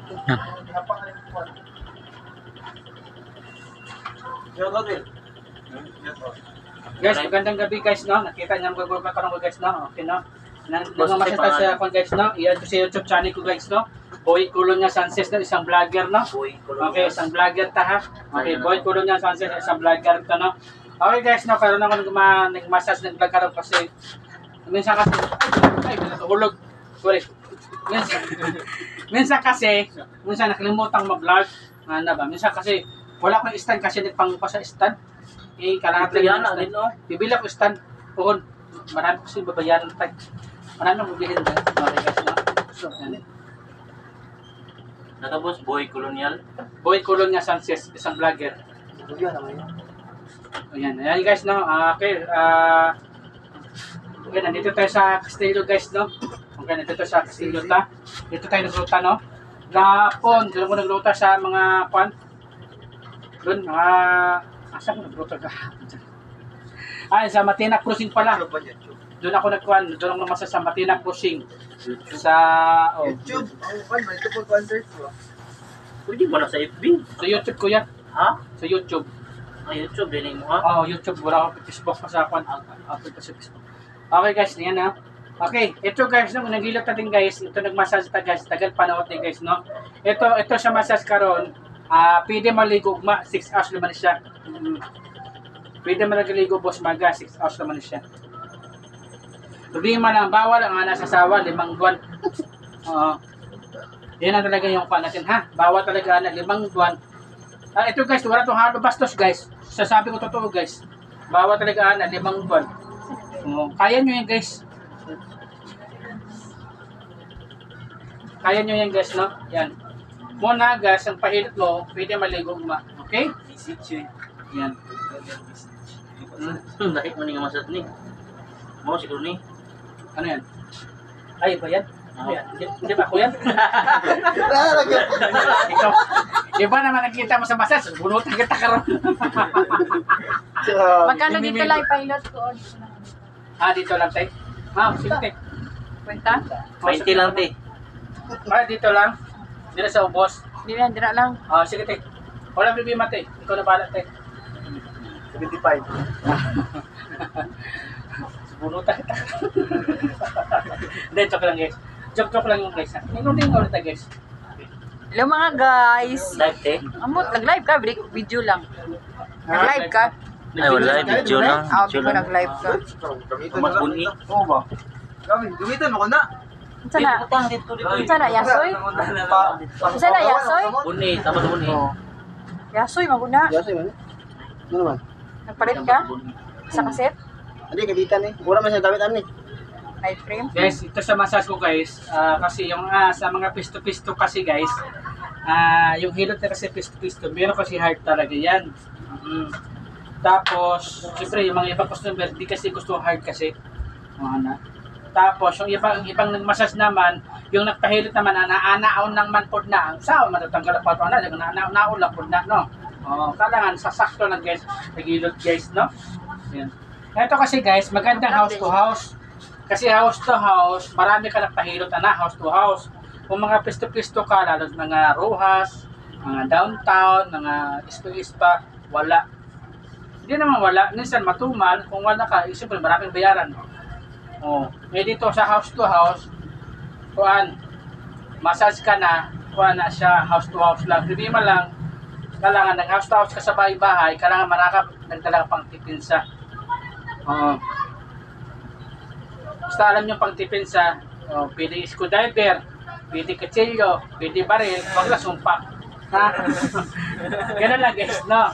Guys, magandang gabi guys, no? Nakita niyo ang gagawin ko guys, no? Okay, no? Nangamasyal tayo sa ako guys, no? Iyan ko sa YouTube channel ko guys, no? Boy Colonia Sanchez, no? Isang vlogger, no? Okay, isang vlogger ta ha? Okay, Boy Colonia Sanchez, isang vlogger ta, no? Okay guys, no? Karoon ako nag-massage ng vlogger kasi minsan kasi, ay, natulog. Sorry. Minsan kasi, nakalimutan mag-vlog. Ano ba? Minsan kasi, wala akong stand kasi nagpang pa sa stand. Eh, kailangan tayo ng bibili ako stand. Puhon. Marami kasi babayaran tayo. Marami akong bibilhin tayo. Okay guys, no? So, yan. Natapos, Boy Colonial. Boy Colonia Sanchez, isang vlogger. Ayan, ayan guys, no? Okay, okay, nandito tayo sa Castillo guys, no? Okay, nandito sa Castillo ta. Dito tayo nagluta, no? Gapon, doon ko nagluta sa mga pan. Doon, saan ko nagluta ka? Ay, sa Matinak Crossing pala. Doon ako nagkuhan, doon ako namasa sa Matinak Crossing. Sa, YouTube, ang kan, multiple concerts mo. Pwede ba na sa FB? sa YouTube ko yan. Ha? Sa YouTube. YouTube, din mo ha? Oo, YouTube. Wala ako Facebook pa sa kuhan. Upload pa sa Facebook. Okay guys, yan ha. Okay, ito guys, nung nagilot natin guys, ito nagmassage ta guys, tagal panahon din guys, no? Ito sa massage karon, pwede maligo, 6 hours naman siya. Pwede maligo boss maga, 6 hours naman siya. Problema lang, bawal ang nasasawa, 5 buwan. Oo. Yan ang talaga yung pa natin ha. Bawal talaga na 5 buwan. Ito guys, wala itong halo bastos guys. Sasabi ko totoo guys. Bawal talaga na 5 buwan. Kaya nyo yan guys. Kaya nyo yan guys, no? Yan. Muna guys, ang pahilot mo, pwede maligo ma. Okay? Yan. Dahil mo nga masat ni. Mo siguro ni. Ano yan? Ay, ba yan? Ano yan? Hindi ba ako yan? Ikaw. Iba naman nakita mo sa massage. Bunutan kita karon. Magkano dito lang pilot ko? Dito lang tayo. Sige tayo. Kwenta? 20 lang te. Dito lang. Dito sa ubos. Dira lang. Sige tayo. Wala problema tayo. Ikaw na bahala tayo. 75. Bunutan kita. Hindi, joke lang guys. Joke lang yung guys ha. Tingnan ulit tayo guys. Hello mga guys. Live te. Amot, nag-live ka, video lang. Nag-live ka? Ay wala, video lang. Ako nag-live ka. Mas buni. Oo ba? Gamitin mo ko na. Unsa na? Unsa na, yasoy? Unsa na, yasoy? Buni, tama buni. Yasoy, maguna. Yasay man. Ano man? Nagpalit ka? Sa kaset? Hindi, kabitan eh. Mura man siya damit ani. Live frame? Guys, ito sa massage ko guys. Kasi yung sa mga pisto-pisto kasi guys. Yung hilot na kasi pisto-pisto. Meron kasi hard talaga yan. Tapos, siyempre yung mga ibang customer, di kasi gusto hard kasi. Tapos, yung ibang nag-massage naman, yung nagpahilot naman, naanaon ng manpod na. Saan matatanggal pa ito na? Naanaon lang pod na, no? Kailangan sasakto na guys, nagilot guys, no? Yan. Ito kasi guys, magandang house to house. Kasi house to house, marami ka nagpahilot na house to house. Kung mga pisto-pisto ka, lalo mga rojas, mga downtown, mga ispa, wala. Hindi naman wala, minsan matumal, kung wala ka, siyempre maraming bayaran. Dito sa house to house, massage ka na, na siya, house to house lang. Problema lang, kailangan ng house to house ka sa bahay-bahay, kailangan marakap, nagdala pang tipinsa. Basta alam nyo pang tipinsa, pwede screwdriver, pwede kutsilyo, pwede baril, wag na sumpa. Ganun lang guys, no?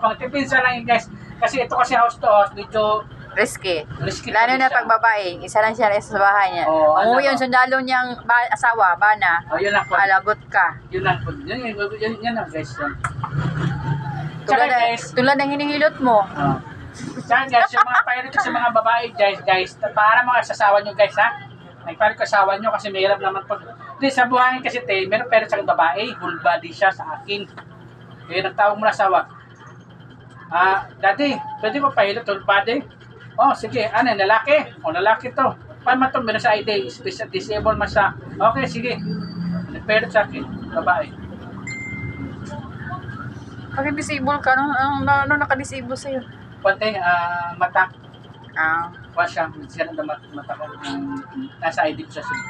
Pang tipinsa lang yun guys. Kasi ito kasi house to house, medyo Risky. Lalo na pag babae, isa lang siya sa bahay niya. Umuwi yung sundalo niyang asawa, bana. Yun lang po. Alagot ka. Yun lang po. Yan lang guys. Tulad ng hinihilot mo. Saan guys, yung mga pilot sa mga babae guys, para mga sasawa nyo guys ha. Nagpalit ko asawa nyo kasi mahirap naman po. Hindi, sa buhangin kasi meron pilot sa babae, full body siya sa akin. Kaya nagtawag mo na asawa. Daddy, pwede mo pilot full body? Sige, lalaki? Lalaki to. Paano man ito, meron sa ID, special disabled man siya. Okay, sige. nagpahilot sa akin, babae. Bakit disable ka? Ano naka-disable sa'yo? Konti, mata. Ah. Kuha siya, siya na mata ko. Nasa ID ko sa sulit.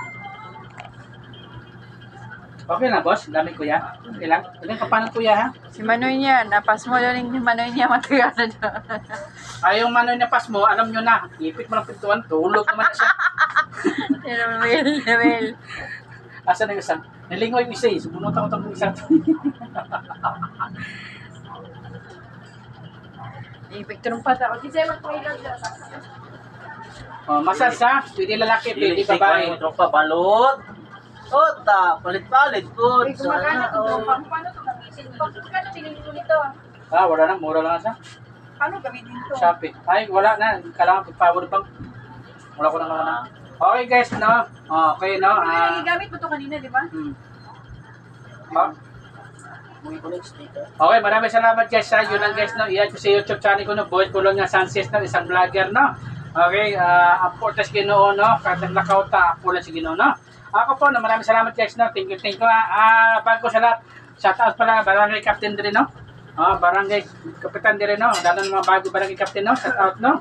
Okay na, boss. Dami kuya. Okay lang. Ilan ka pa ng kuya, ha? Si Manoy niya, napas mo lang yung Manoy niya, matagal na dyan. Ay, yung manoy na pas mo, alam nyo na. Ipit mo ng pintuan, tulog naman na siya. Noel. Asa na yung isa? Nilingaw yung isa eh. Subunutan ko itong isa. Picture ng pata. O, di sa'yo magpahilag dyan. Oh, masas ha? Pwede lalaki, pwede Lipstick babae. ko tropa balot. Ota, palit-palit po. Uy, gumagana ito. Paano ito gamitin? Paano pinili ko nito? Wala na. Mura lang sa Paano gamitin ito? Shopee. Ay, wala na. Kailangan power bank. Wala ko na naman na. Okay guys, no? Okay, no? Gamit mo ito kanina, di ba? Okay, maraming salamat guys sa yun lang guys, no? I-add ko sa YouTube channel ko, no? Boyd Colonia Sanchez, no? Isang vlogger, no? Okay, apo tas Ginoo, no? Katang nakauta, apo lang si Ginoo, no? Ako po, no? Maraming salamat guys, no? Thank you. Bago sa lahat, shout out pala, Barangay Captain din, no? Barangay Kapitan din, no? Lalo ng mga bago Barangay Captain, no? Shout out, no?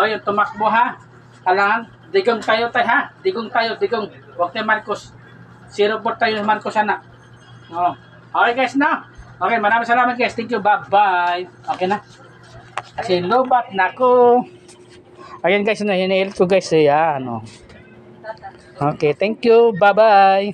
Yung tumakbo, ha? Kailangan, digong tayo, ha? Digong tayo. Huwag tayo Marcos. 0-4 tayo ng Marcos, anak. Okay guys, no? Okay, maraming salamat guys. Thank you. Bye-bye. Okay na. Kasi lobat na ako. Ayan guys, hinahilit ko guys. Ayan, Okay, thank you. Bye-bye.